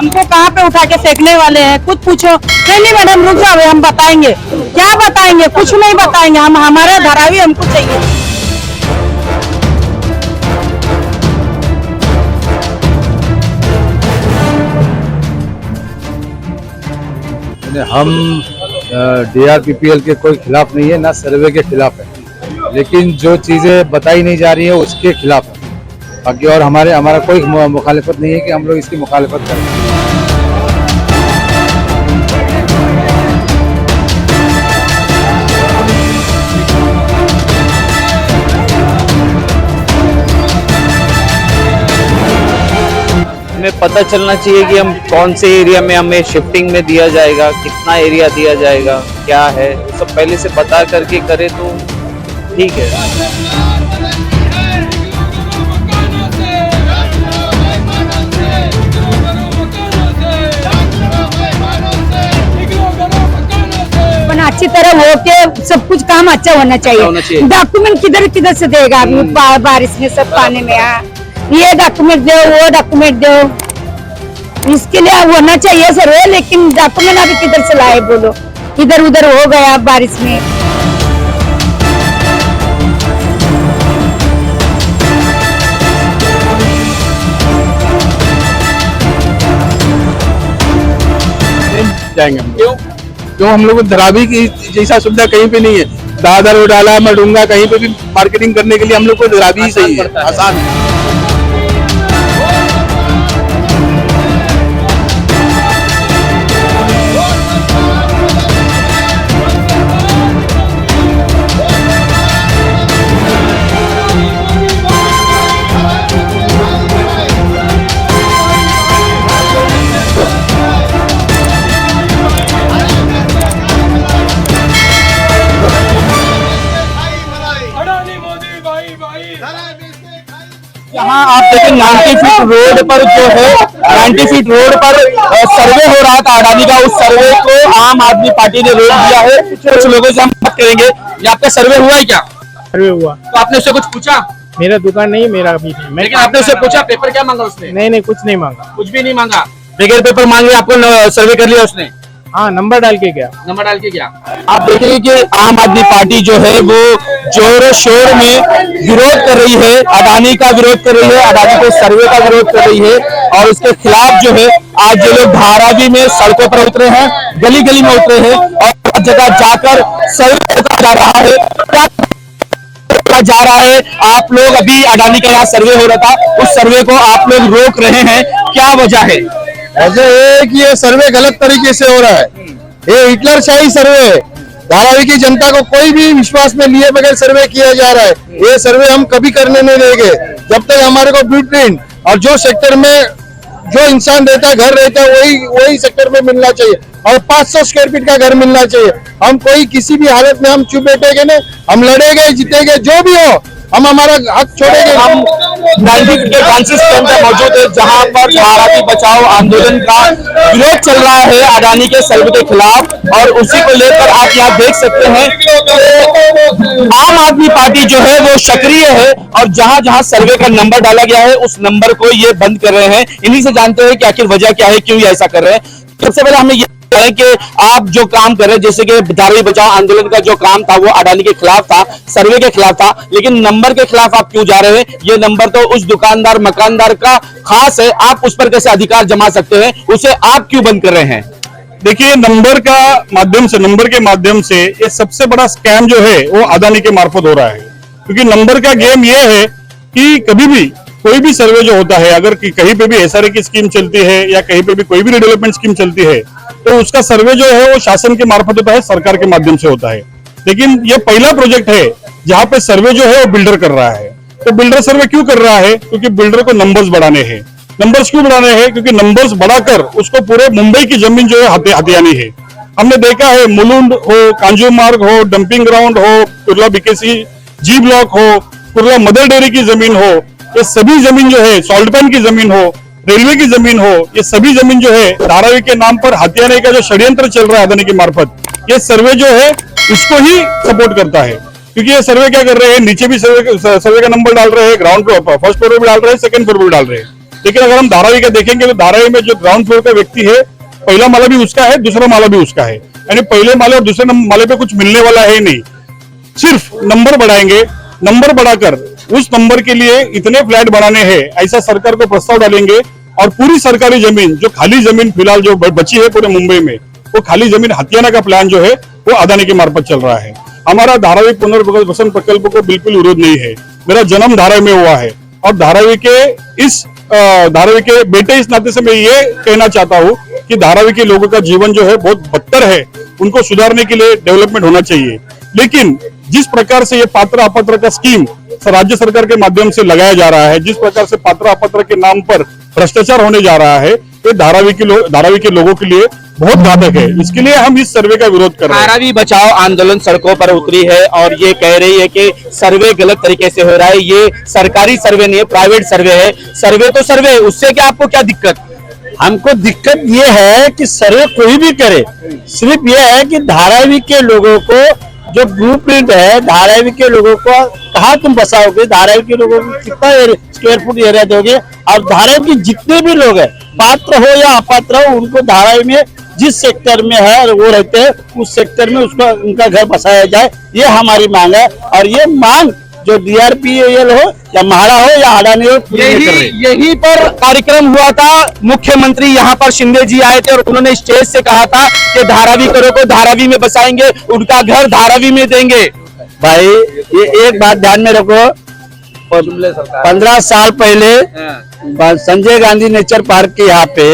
हमको कहाँ पे उठा के फेंकने वाले हैं, कुछ पूछो। नहीं मैडम रुक जाओ, हम बताएंगे। क्या बताएंगे? कुछ नहीं बताएंगे। हम हमारा धारावी हमको चाहिए। हम DRPPL के कोई खिलाफ नहीं है, ना सर्वे के खिलाफ है, लेकिन जो चीजें बताई नहीं जा रही है उसके खिलाफ है। बाकी और हमारा कोई मुखालिफत नहीं है कि हम लोग इसकी मुखालिफत करें। हमें पता चलना चाहिए कि हम कौन से एरिया में हमें शिफ्टिंग में दिया जाएगा, कितना एरिया दिया जाएगा, क्या है, सब पहले से बता करके करें तो ठीक है। अच्छी तरह हो के सब कुछ काम अच्छा होना चाहिए। डॉक्यूमेंट किधर किधर से देगा बारिश में सब पानी में। ये डॉक्यूमेंट दो, वो डॉक्यूमेंट दो, इसके लिए होना चाहिए सर। लेकिन डॉक्यूमेंट अभी किधर से लाए बोलो? इधर उधर हो गया बारिश में। जाएंगे क्यों? हम लोग को धारावी की जैसा सुविधा कहीं पे नहीं है। दादर उडाला मडूंगा कहीं पे भी मार्केटिंग करने के लिए हम लोग को धारावी ही सही है, आसान है। यहाँ आप देखें 90 फीट रोड पर जो है 90 फीट रोड पर सर्वे हो रहा था अडानी का। उस सर्वे को आम आदमी पार्टी ने रोक दिया है। कुछ लोगों से हम बात करेंगे। ये आपका सर्वे हुआ है क्या? सर्वे हुआ। तो आपने उससे कुछ पूछा? मेरा दुकान नहीं, मेरा अभी नहीं। लेकिन आपने उससे पूछा पेपर क्या मांगा उसने? नहीं कुछ नहीं मांगा। कुछ भी नहीं मांगा, बगैर पेपर मांगे आपको सर्वे कर लिया उसने? हाँ, नंबर डाल के गया। नंबर डाल के गया। आप देखेंगे कि आम आदमी पार्टी जो है वो जोर शोर में विरोध कर रही है, अडानी का विरोध कर रही है, अडानी के सर्वे का विरोध कर रही है। और उसके खिलाफ जो है आज जो लोग धारावी में सड़कों पर उतरे हैं, गली गली में उतरे हैं और जगह जाकर सर्वे जा रहा है। जा रहा है आप लोग, अभी अडानी का यहाँ सर्वे हो रहा था, उस सर्वे को आप लोग रोक रहे हैं, क्या वजह है? वजह है कि ये सर्वे गलत तरीके से हो रहा है। ये हिटलरशाही सर्वे है। धारावी की जनता को कोई भी विश्वास में लिए बगैर सर्वे किया जा रहा है। ये सर्वे हम कभी करने नहीं देंगे जब तक हमारे को ब्लूप्रिंट और जो सेक्टर में जो इंसान रहता है, घर रहता है, वही सेक्टर में मिलना चाहिए और 500 स्क्वायर फीट का घर मिलना चाहिए। हम कोई किसी भी हालत में हम चुप बैठेंगे नहीं, हम लड़ेंगे, जीतेंगे, जो भी हो, हम हमारा हक छोड़ेंगे। हम 90 के फ्रांसिस कैंप मौजूद है जहां पर धारावी बचाओ आंदोलन का विरोध चल रहा है अडानी के सर्वे के खिलाफ। और उसी को लेकर आप यहाँ देख सकते हैं आम आदमी पार्टी जो है वो सक्रिय है और जहां जहां सर्वे का नंबर डाला गया है उस नंबर को ये बंद कर रहे हैं। इन्हीं से जानते हैं कि आखिर वजह क्या है, क्यों ये ऐसा कर रहे हैं। सबसे पहले हमें है कि आप जो काम कर रहे हैं, जैसे कि धारावी बचाओ आंदोलन का जो काम था वो अडानी के खिलाफ था, सर्वे के खिलाफ था, लेकिन नंबर के खिलाफ आप क्यों जा रहे हैं? ये नंबर तो उस दुकानदार मकानदार का खास है, आप उस पर कैसे अधिकार जमा सकते हैं, उसे आप क्यों बंद कर रहे हैं? देखिए, नंबर के माध्यम से ये सबसे बड़ा स्कैम जो है वो अडानी के मार्फत हो रहा है। क्योंकि नंबर का गेम ये है कि कभी भी कोई भी सर्वे जो होता है, अगर कहीं पे भी SRA की स्कीम चलती है या कहीं पे भी कोई भी रिडेवलपमेंट स्कीम चलती है, तो उसका सर्वे जो है वो शासन के मार्फत होता है, सरकार के माध्यम से होता है। लेकिन ये पहला प्रोजेक्ट है जहां पे सर्वे जो है वो बिल्डर कर रहा है। तो बिल्डर सर्वे क्यों कर रहा है? क्योंकि बिल्डर को नंबर्स बढ़ाने हैं। नंबर्स क्यों बढ़ाने हैं? क्योंकि नंबर्स बढ़ाकर उसको पूरे मुंबई की जमीन जो है हथियानी है। हमने देखा है, मुलुंड हो, कांजूर मार्ग हो, डंपिंग ग्राउंड हो, कुर्ला BKC जी ब्लॉक हो, कुर्ला मदर डेयरी की जमीन हो, ये सभी जमीन जो है, सॉल्ट पैन की जमीन हो, रेलवे की जमीन हो, ये सभी जमीन जो है धारावी के नाम पर हथियाने का जो षड्यंत्र चल रहा है अडानी के मार्फत, ये सर्वे जो है इसको ही सपोर्ट करता है। क्योंकि ये सर्वे क्या कर रहे हैं, नीचे भी सर्वे का नंबर डाल रहे हैं, ग्राउंड फ्लोर फर्स्ट फ्लोर भी डाल रहे हैं, सेकंड फ्लोर भी डाल रहे हैं। लेकिन अगर हम धारावी का देखेंगे तो धारावी में जो ग्राउंड फ्लोर का व्यक्ति है, पहला माला भी उसका है, दूसरा माला भी उसका है, यानी पहले माले और दूसरे माले पे कुछ मिलने वाला है नहीं। सिर्फ नंबर बढ़ाएंगे, नंबर बढ़ाकर उस नंबर के लिए इतने फ्लैट बनाने हैं, ऐसा सरकार को प्रस्ताव डालेंगे और पूरी सरकारी जमीन, जो खाली जमीन फिलहाल जो बची है पूरे मुंबई में, वो खाली जमीन हथियाने का प्लान जो है वो अदानी के मार्फत चल रहा है। हमारा धारावी पुनर्वसन प्रकल्प को बिल्कुल विरोध नहीं है। मेरा जन्म धारावी में हुआ है और धारावी के बेटे इस नाते से मैं ये कहना चाहता हूँ कि धारावी के लोगों का जीवन जो है बहुत बदतर है, उनको सुधारने के लिए डेवलपमेंट होना चाहिए। लेकिन जिस प्रकार से ये पात्र अपात्र का स्कीम राज्य सरकार के माध्यम से लगाया जा रहा है, जिस प्रकार से पात्र अपात्र के नाम पर भ्रष्टाचार होने जा रहा है, ये धारावी के लोगों के लिए बहुत घातक है। इसके लिए हम इस सर्वे का विरोध कर रहे हैं। धारावी बचाओ आंदोलन सड़कों पर उतरी है और ये कह रही है कि सर्वे गलत तरीके से हो रहा है, ये सरकारी सर्वे नहीं है, प्राइवेट सर्वे है। सर्वे तो सर्वे, उससे क्या आपको क्या दिक्कत? हमको दिक्कत ये है कि सर्वे कोई भी करे, सिर्फ ये है कि धारावी के लोगों को जो ब्लूप्रिंट है, धारावी के लोगों को कहाँ तुम बसाओगे, धारावी के लोगों को कितना स्क्वायर फुट एरिया दोगे, और धारावी के जितने भी लोग हैं, पात्र हो या अपात्र हो, उनको धारावी में जिस सेक्टर में है वो रहते हैं, उस सेक्टर में उसका उनका घर बसाया जाए, ये हमारी मांग है। और ये मांग जो DRPL हो या म्हाडा हो या अडानी हो, यही पर कार्यक्रम हुआ था। मुख्यमंत्री यहाँ पर शिंदे जी आए थे और उन्होंने स्टेज से कहा था कि धारावी करो को धारावी में बसाएंगे, उनका घर धारावी में देंगे। भाई ये एक बात ध्यान में रखो, 15 साल पहले संजय गांधी नेचर पार्क के यहाँ पे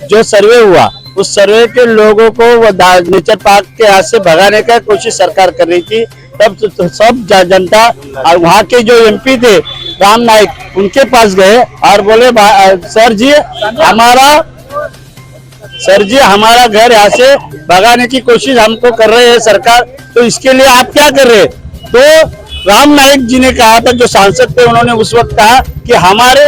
जो सर्वे हुआ, उस सर्वे के लोगों को वो नेचर पार्क के यहाँ से भगाने का कोशिश सरकार कर रही थी। तब तो सब जनता और वहाँ के जो MP थे राम नाइक, उनके पास गए और बोले सर जी हमारा घर यहाँ से भगाने की कोशिश हमको कर रहे हैं सरकार, तो इसके लिए आप क्या कर रहे हैं? तो राम नाइक जी ने कहा था, जो सांसद थे, उन्होंने उस वक्त कहा कि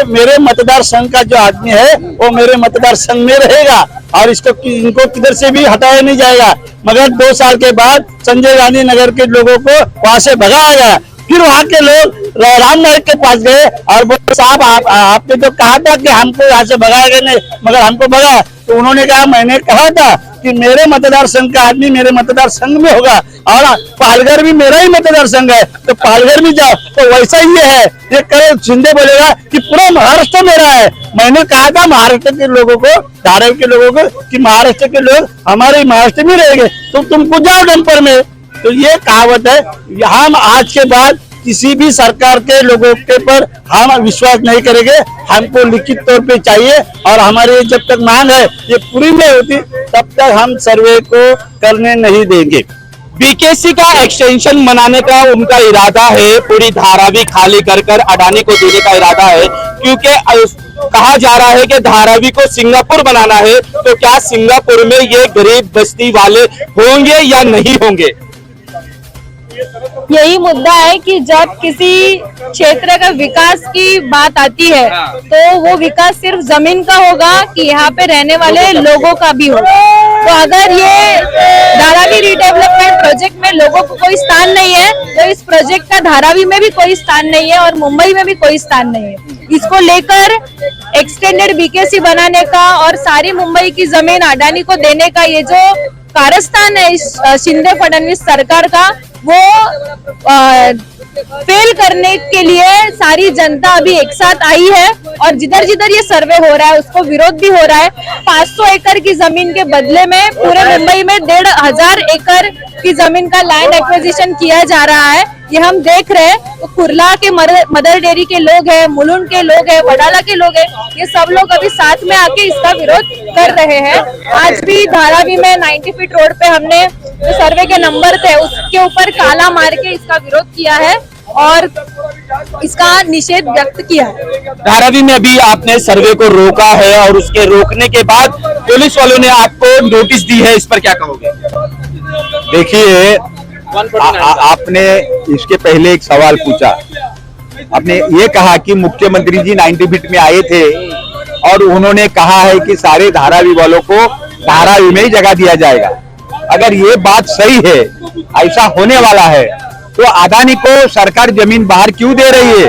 मेरे मतदार संघ का जो आदमी है वो मेरे मतदार संघ में रहेगा और इनको किधर से भी हटाया नहीं जाएगा। मगर 2 साल के बाद संजय गांधी नगर के लोगों को वहां से भगाया गया। फिर वहां के लोग राम नाइक के पास गए और बोले साहब आपने तो कहा था कि हमको यहाँ से भगाएगा नहीं, मगर हमको भगा। तो उन्होंने कहा मैंने कहा था कि मेरे मतदार संघ का आदमी मेरे मतदार संघ में होगा और पालघर भी मेरा ही मतदार संघ है, तो पालघर भी जाओ। तो वैसा ही है, ये करे शिंदे बोलेगा कि पूरा महाराष्ट्र मेरा है। मैंने कहा था महाराष्ट्र के लोगों को, धारावी के लोगों को, कि महाराष्ट्र के लोग हमारे महाराष्ट्र में रहेंगे, तो तुमको जाओ डंपर में। तो ये कहावत है। हम आज के बाद किसी भी सरकार के लोगों के पर हम विश्वास नहीं करेंगे, हमको लिखित तौर पे चाहिए और हमारी जब तक मांग है ये पूरी नहीं होती तब तक हम सर्वे को करने नहीं देंगे। BKC का एक्सटेंशन बनाने का उनका इरादा है, पूरी धारावी खाली कर अडानी को देने का इरादा है, क्योंकि कहा जा रहा है कि धारावी को सिंगापुर बनाना है। तो क्या सिंगापुर में ये गरीब बस्ती वाले होंगे या नहीं होंगे? यही मुद्दा है कि जब किसी क्षेत्र का विकास की बात आती है तो वो विकास सिर्फ जमीन का होगा कि यहाँ पे रहने वाले लोगों का भी होगा। तो अगर ये धारावी रिडेवलपमेंट प्रोजेक्ट में लोगों को कोई स्थान नहीं है, तो इस प्रोजेक्ट का धारावी में भी कोई स्थान नहीं है और मुंबई में भी कोई स्थान नहीं है। इसको लेकर एक्सटेंडेड BKC बनाने का और सारी मुंबई की जमीन अडानी को देने का ये जो कारस्तान है इस शिंदे फडणवीस सरकार का, वो फेल करने के लिए सारी जनता अभी एक साथ आई है और जिधर जिधर ये सर्वे हो रहा है उसको विरोध भी हो रहा है। 500 एकड़ की जमीन के बदले में पूरे मुंबई में 1500 एकड़ की जमीन का लैंड एक्विजिशन किया जा रहा है। ये हम देख रहे हैं। तो कुर्ला के मदर डेयरी के लोग हैं, मुलुंड के लोग हैं, वडाला के लोग हैं, ये सब लोग अभी साथ में आके इसका विरोध कर रहे हैं। आज भी धारावी में 90 फीट रोड पे हमने जो सर्वे के नंबर थे उसके ऊपर काला मार के इसका विरोध किया है और इसका निषेध व्यक्त किया है। धारावी में अभी आपने सर्वे को रोका है और उसके रोकने के बाद पुलिस वालों ने आपको नोटिस दी है, इस पर क्या कहोगे? देखिए, आपने इसके पहले एक सवाल पूछा, आपने ये कहा कि मुख्यमंत्री जी 90 फीट में आए थे और उन्होंने कहा है कि सारे धारावी वालों को धारावी में ही जगह दिया जाएगा। अगर ये बात सही है, ऐसा होने वाला है, तो अडानी को सरकार जमीन बाहर क्यों दे रही है?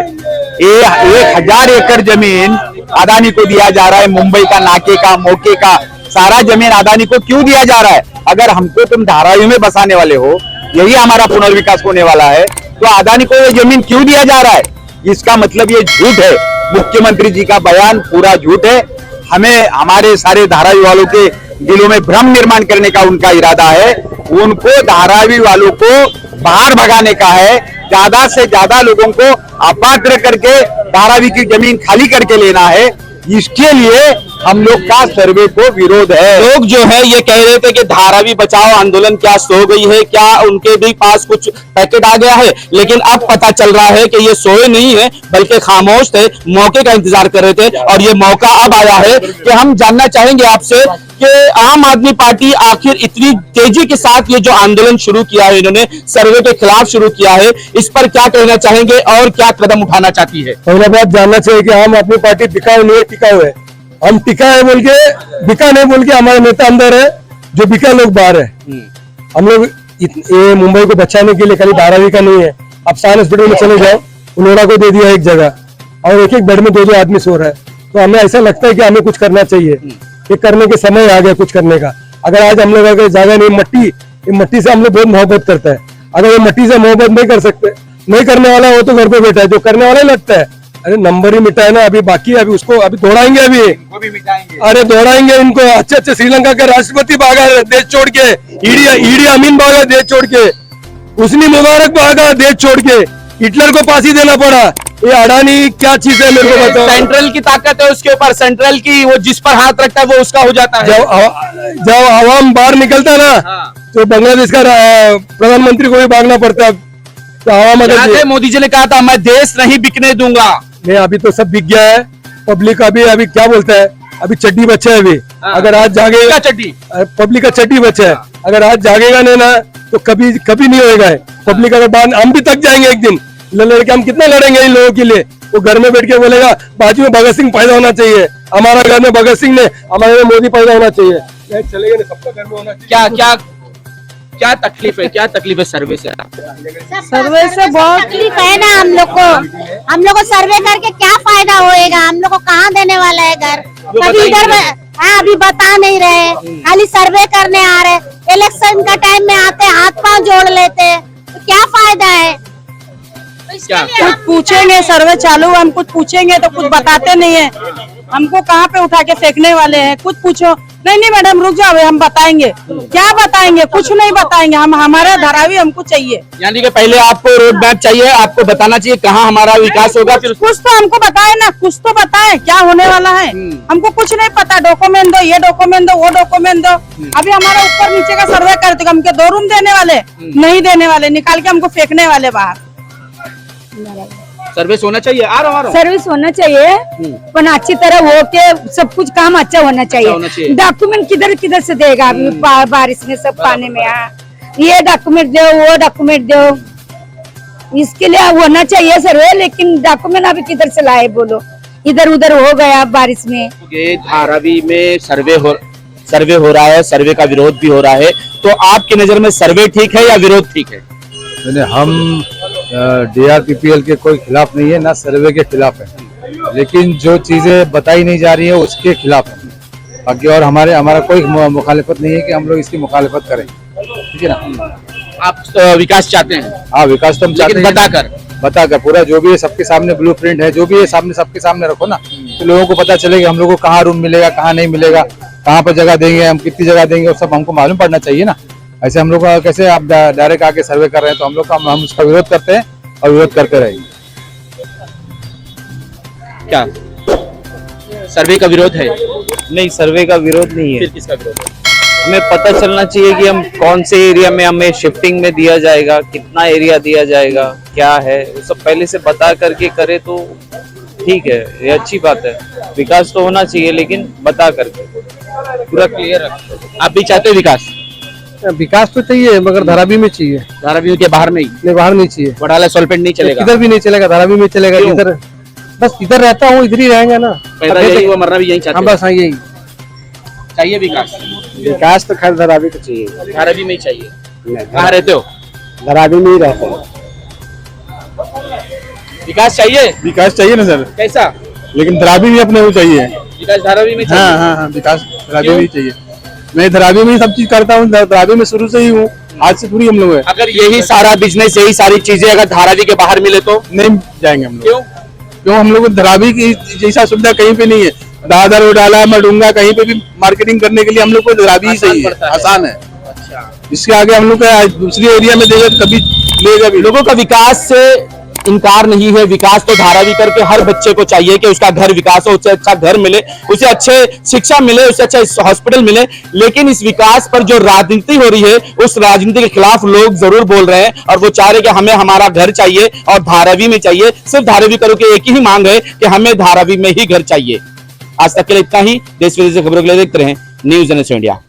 1000 एकड़ जमीन अदानी को दिया जा रहा है, मुंबई का नाके का मोके का सारा जमीन अदानी को क्यों दिया जा रहा है? अगर हमको तुम धारावी में बसाने वाले हो, यही हमारा पुनर्विकास होने वाला है, तो अदानी को ये जमीन क्यों दिया जा रहा है? इसका मतलब ये झूठ है। मुख्यमंत्री जी का बयान पूरा झूठ है। हमें हमारे सारे धारावी वालों के दिलों में भ्रम निर्माण करने का उनका इरादा है। उनको धारावी वालों को बाहर भगाने का है, ज्यादा से ज्यादा लोगों को अपात्र करके धारावी की जमीन खाली करके लेना है। इसके लिए हम लोग का सर्वे को विरोध है। लोग जो है ये कह रहे थे कि धारावी बचाओ आंदोलन क्या सो गई है, क्या उनके भी पास कुछ पैकेट आ गया है, लेकिन अब पता चल रहा है कि ये सोए नहीं है बल्कि खामोश थे, मौके का इंतजार कर रहे थे। और ये मौका अब आया है कि हम जानना चाहेंगे आपसे कि आम आदमी पार्टी आखिर इतनी तेजी के साथ ये जो आंदोलन शुरू किया है, इन्होंने सर्वे के खिलाफ शुरू किया है, इस पर क्या कहना चाहेंगे और क्या कदम उठाना चाहती है? पहला बात जानना चाहिए कि आम आदमी पार्टी बिकाऊ नहीं है, टिकाऊ है। हम टिका है बोल के, बिका नहीं बोल के हमारे नेता अंदर है, जो बिका लोग बाहर है। हम लोग ये मुंबई को बचाने के लिए खाली धारावी का नहीं है। आप साइन हॉस्पिटल में चले जाओ, उन्होंने को दे दिया एक जगह और एक एक बेड में 2-2 आदमी सो रहा है। तो हमें ऐसा लगता है कि हमें कुछ करना चाहिए, ये करने के समय आ गया कुछ करने का। अगर आज हम लोग अगर जगह नहीं, मट्टी से हम लोग बहुत मोहब्बत करता है। अगर ये मट्टी से मोहब्बत नहीं कर सकते, नहीं करने वाला वो तो घर पे बैठा है, जो करने वाला ही लगता है। अरे नंबर ही मिटा है ना, अभी बाकी है, अभी उसको अभी दौड़ाएंगे, अभी भी मिटाएंगे। अरे दौड़ाएंगे इनको। अच्छे श्रीलंका के राष्ट्रपति भागा देश छोड़ के, ईडी अमीन भागा देश छोड़ के, हुस्नी मुबारक भागा देश छोड़ के, हिटलर को फांसी देना पड़ा। ये अडानी क्या चीज है मेरे को बताओ। सेंट्रल की ताकत है उसके ऊपर, सेंट्रल की वो जिस पर हाथ रखता है वो उसका हो जाता है। जब आवाम बाहर निकलता है ना, तो बांग्लादेश का प्रधानमंत्री को भी भागना पड़ता है। तो आवाम अगर मोदी जी ने कहा था मैं देश नहीं बिकने दूंगा, नहीं अभी तो सब बिक गया है। पब्लिक अभी क्या बोलता है, अभी चड्डी बच्चा है। अभी अगर आज जागेगा, चड्डी पब्लिक का चड्डी बच्चा है। अगर आज जागेगा नहीं ना तो कभी नहीं होएगा। पब्लिक अगर बाहर, हम भी थक जाएंगे एक दिन लड़के। हम कितना लड़ेंगे इन लोगों के लिए? वो घर में बैठ के बोलेगा बाजू में भगत सिंह पैदा होना चाहिए, हमारा घर में भगत सिंह ने, हमारे में मोदी पैदा होना चाहिए। चलेगा नहीं, सबका घर में होना चाहिए। क्या तकलीफ है सर्वे से? सर्वे से बहुत तकलीफ है ना हम लोग को सर्वे करके क्या फायदा होएगा? हम लोग को कहाँ देने वाला है घर? कभी इधर अभी बता नहीं रहे, खाली सर्वे करने आ रहे। इलेक्शन का टाइम में आते हाथ पांव जोड़ लेते, तो क्या फायदा है? कुछ पूछेंगे, सर्वे चालू, हम कुछ पूछेंगे तो कुछ बताते नहीं है। हमको कहाँ पे उठा के फेंकने वाले हैं? कुछ पूछो, नहीं मैडम रुक जाओ, हम बताएंगे। क्या बताएंगे? कुछ नहीं बताएंगे। हम हमारा धारावी हमको चाहिए। यानी कि पहले आपको रोड मैप चाहिए, आपको बताना चाहिए कहाँ हमारा विकास होगा, फिर कुछ तो हमको बताए ना, कुछ तो बताए क्या होने वाला है। हमको कुछ नहीं पता। डॉक्यूमेंट दो, ये डॉक्यूमेंट दो, वो डॉक्यूमेंट दो। अभी हमारा ऊपर नीचे का सर्वे करते, हमके 2 रूम देने वाले नहीं देने वाले, निकाल के हमको फेंकने वाले बाहर। सर्विस होना चाहिए। आ रहा हूँ। सर्विस होना चाहिए, पर अच्छी तरह हो के सब कुछ काम अच्छा होना चाहिए। डॉक्यूमेंट किधर से देगा? अभी बारिश में सब पानी में ये डॉक्यूमेंट दो, वो डॉक्यूमेंट दो, इसके लिए होना चाहिए सर्वे। लेकिन डॉक्यूमेंट अभी किधर से लाए बोलो? इधर उधर हो गया बारिश में। ये धारावी में सर्वे हो रहा है, सर्वे का विरोध भी हो रहा है, तो आपकी नजर में सर्वे ठीक है या विरोध ठीक है? हम DRPPL के कोई खिलाफ नहीं है, ना सर्वे के खिलाफ है, लेकिन जो चीजें बताई नहीं जा रही है उसके खिलाफ है। बाकी और हमारा कोई मुखालिफत नहीं है कि हम लोग इसकी मुखालिफत करें, ठीक है ना। आप विकास चाहते हैं? हाँ, विकास तो हम चाहते हैं। बताकर पूरा जो भी है सबके सामने ब्लूप्रिंट है, जो भी है सबके सामने रखो ना, तो लोगों को पता चलेगा हम लोगों को कहाँ रूम मिलेगा, कहाँ नहीं मिलेगा, कहाँ पर जगह देंगे, हम कितनी जगह देंगे, और सब हमको मालूम पड़ना चाहिए ना। ऐसे हम लोग कैसे आप डायरेक्ट आके सर्वे कर रहे हैं, तो हम लोग का हम उसका विरोध करते हैं और विरोध करते रहेंगे। क्या सर्वे का विरोध है? नहीं, सर्वे का विरोध नहीं है। फिर किसका विरोध है? हमें पता चलना चाहिए कि हम कौन से एरिया में हमें शिफ्टिंग में दिया जाएगा, कितना एरिया दिया जाएगा, क्या है, वो सब पहले से बता करके करे तो ठीक है, ये अच्छी बात है। विकास तो होना चाहिए लेकिन बता करके पूरा क्लियर रखो। आप भी चाहते हो विकास? विकास तो चाहिए मगर धारावी में चाहिए, धारावी के बाहर नहीं, बाहर नहीं चाहिए। वडाला सोलपेट नहीं चलेगा, इधर भी नहीं चलेगा, धारावी में चलेगा। इधर बस इधर रहता हूँ, इधर ही रहेंगे ना, पैदा यही हुआ, मरना भी यही चाहते हैं। बस हाँ, यही चाहिए विकास। विकास तो खैर धारावी को चाहिए, धारावी में चाहिए। कहाँ रहते हो? धारावी में ही रहते हैं। विकास चाहिए? विकास चाहिए ना सर। कैसा? लेकिन धारावी भी अपने को चाहिए। विकास धारावी में चाहिए। हाँ, विकास धारावी भी चाहिए। मैं धारावी में सब चीज करता हूँ, धारावी में शुरू से ही हूँ, आज से थोड़ी हम लोग है। अगर यही सारा बिजनेस, यही सारी चीजें अगर धारावी के बाहर मिले तो नहीं जाएंगे हम लोग। क्यों हम लोग को धारावी की जैसा सुविधा कहीं पे नहीं है। दादर उडाला मडूंगा कहीं पे भी मार्केटिंग करने के लिए हम लोग को धारावी ही सही है, आसान है। इसके आगे हम लोग का दूसरी एरिया में देगा कभी लेगा भी। लोगों का विकास से इनकार नहीं है, विकास तो धारावी करके हर बच्चे को चाहिए कि उसका घर विकास हो, उसे अच्छा घर मिले, उसे अच्छे शिक्षा मिले, उसे अच्छा हॉस्पिटल मिले। लेकिन इस विकास पर जो राजनीति हो रही है, उस राजनीति के खिलाफ लोग जरूर बोल रहे हैं और वो चाह रहे कि हमें हमारा घर चाहिए और धारावी में चाहिए। सिर्फ धारावी करो कि एक ही मांग है कि हमें धारावी में ही घर चाहिए। आज तक के लिए इतना ही। देश विदेश की खबरों के लिए देखते रहें न्यूज़ जनरेशन इंडिया।